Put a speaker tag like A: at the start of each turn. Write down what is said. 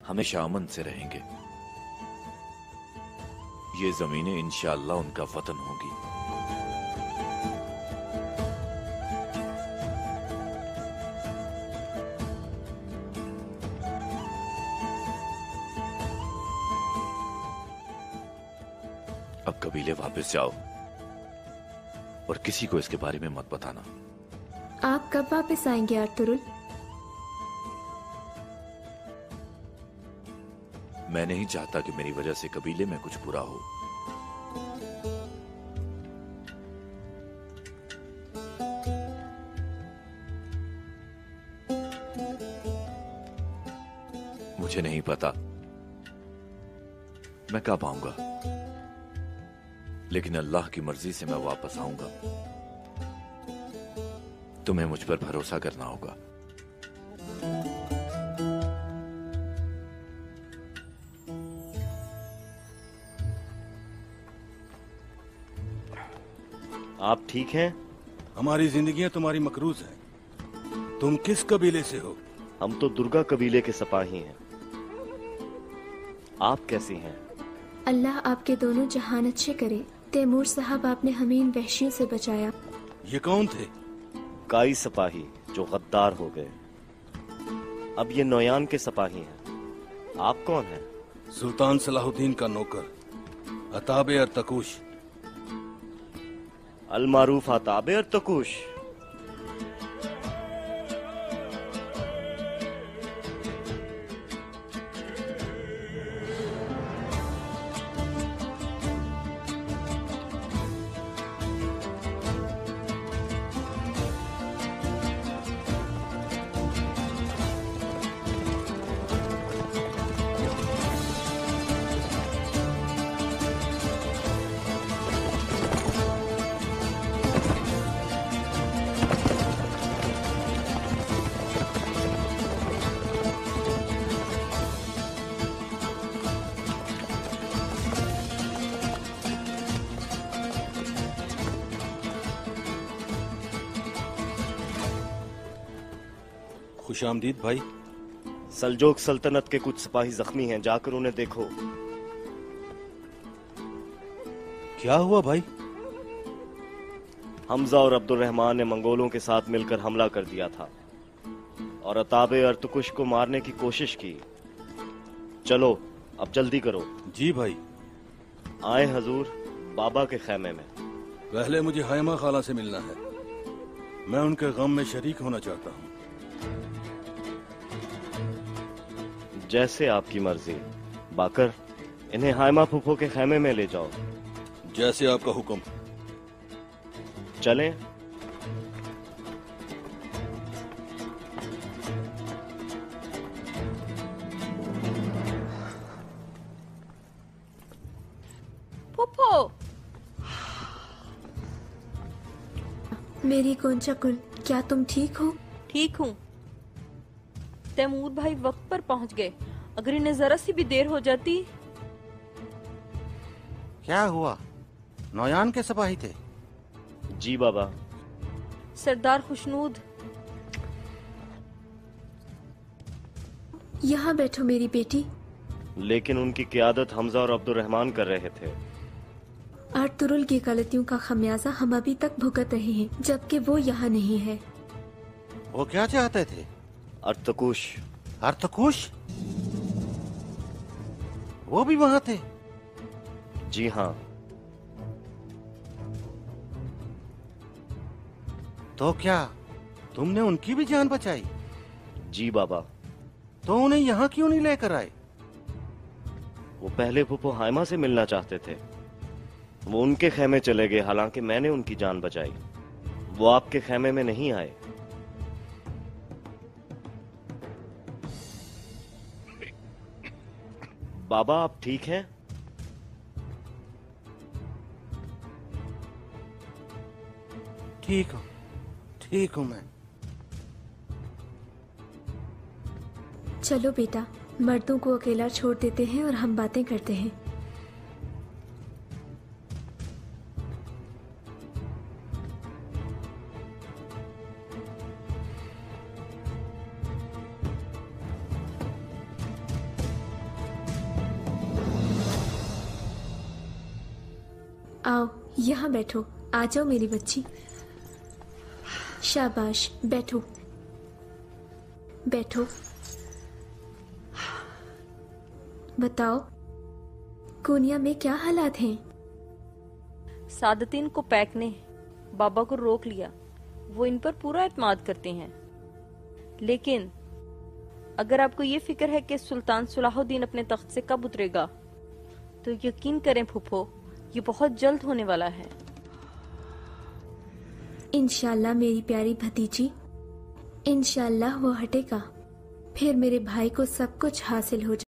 A: हमेशा अमन से रहेंगे। ये जमीनें इंशाअल्लाह उनका वतन होगी। अब कबीले वापस जाओ और किसी को इसके बारे में मत बताना।
B: आप कब वापस आएंगे अर्तुरुल?
A: मैं नहीं चाहता कि मेरी वजह से कबीले में कुछ बुरा हो। मुझे नहीं पता मैं कब आऊंगा, लेकिन अल्लाह की मर्जी से मैं वापस आऊंगा। तुम्हें मुझ पर भरोसा करना होगा।
C: आप ठीक हैं?
D: हमारी जिंदगियां तुम्हारी मकरूज हैं। तुम किस कबीले से हो?
C: हम तो दुर्गा कबीले के सिपाही हैं। आप कैसी हैं?
B: अल्लाह आपके दोनों जहान अच्छे करे। तैमूर साहब, आपने हमें इन वहशियों से बचाया।
D: ये कौन थे?
C: काई सिपाही जो गद्दार हो गए। अब ये नौयान के सिपाही हैं। आप कौन हैं?
D: सुल्तान सलाहुद्दीन का नौकर अताबे अर्तकुश।
C: अलमारूफ अताबे अर्तकुश।
D: खुशामदीद भाई।
C: सल्जोक सल्तनत के कुछ सिपाही जख्मी हैं, जाकर उन्हें देखो।
D: क्या हुआ भाई?
C: हमजा और अब्दुर्रहमान ने मंगोलों के साथ मिलकर हमला कर दिया था और अताबे अर्तकुश को मारने की कोशिश की। चलो अब जल्दी करो।
D: जी भाई।
C: आए हजूर, बाबा के खैमे में।
D: पहले मुझे हायमा खाला से मिलना है। मैं उनके गम में शरीक होना चाहता हूँ।
C: जैसे आपकी मर्जी। बाकर, इन्हें हायमा फूफो के खैमे में ले जाओ।
D: जैसे आपका हुक्म।
C: चलें।
E: फूफो।
B: मेरी गोंचा कुल, क्या तुम ठीक हो?
E: ठीक हूँ। तैमूर भाई वक्त पर पहुंच गए। अगर इन्हें जरा सी भी देर हो जाती।
F: क्या हुआ? नौयान के सिपाही थे?
C: जी बाबा।
E: सरदार खुशनूद।
B: यहाँ बैठो मेरी बेटी।
C: लेकिन उनकी क़ियादत हमजा और अब्दुर्रहमान कर रहे थे।
B: अर्तुरुल की गलतियों का खमियाजा हम अभी तक भुगत रहे हैं, जबकि वो यहाँ नहीं है।
F: वो क्या चाहते थे?
C: अर्तकुश।
F: अर्तकुश? वो भी वहां थे?
C: जी हाँ।
F: तो क्या तुमने उनकी भी जान बचाई?
C: जी बाबा।
F: तो उन्हें यहाँ क्यों नहीं लेकर आए?
C: वो पहले फूफो हायमा से मिलना चाहते थे। वो उनके खेमे चले गए, हालांकि मैंने उनकी जान बचाई। वो आपके खेमे में नहीं आए। बाबा, आप ठीक हैं?
F: ठीक हूं मैं।
B: चलो बेटा, मर्दों को अकेला छोड़ देते हैं और हम बातें करते हैं। आओ यहाँ बैठो। आ जाओ मेरी बच्ची। शाबाश, बैठो बैठो। बताओ कोनिया में क्या हालात हैं?
E: सादतीन को पैक ने बाबा को रोक लिया। वो इन पर पूरा एतमाद करते हैं, लेकिन अगर आपको ये फिक्र है कि सुल्तान सलाहुद्दीन अपने तख्त से कब उतरेगा, तो यकीन करें फूफो, ये बहुत जल्द होने वाला है।
B: इंशाल्लाह मेरी प्यारी भतीजी, इंशाल्लाह वो हटेगा, फिर मेरे भाई को सब कुछ हासिल हो जाएगा।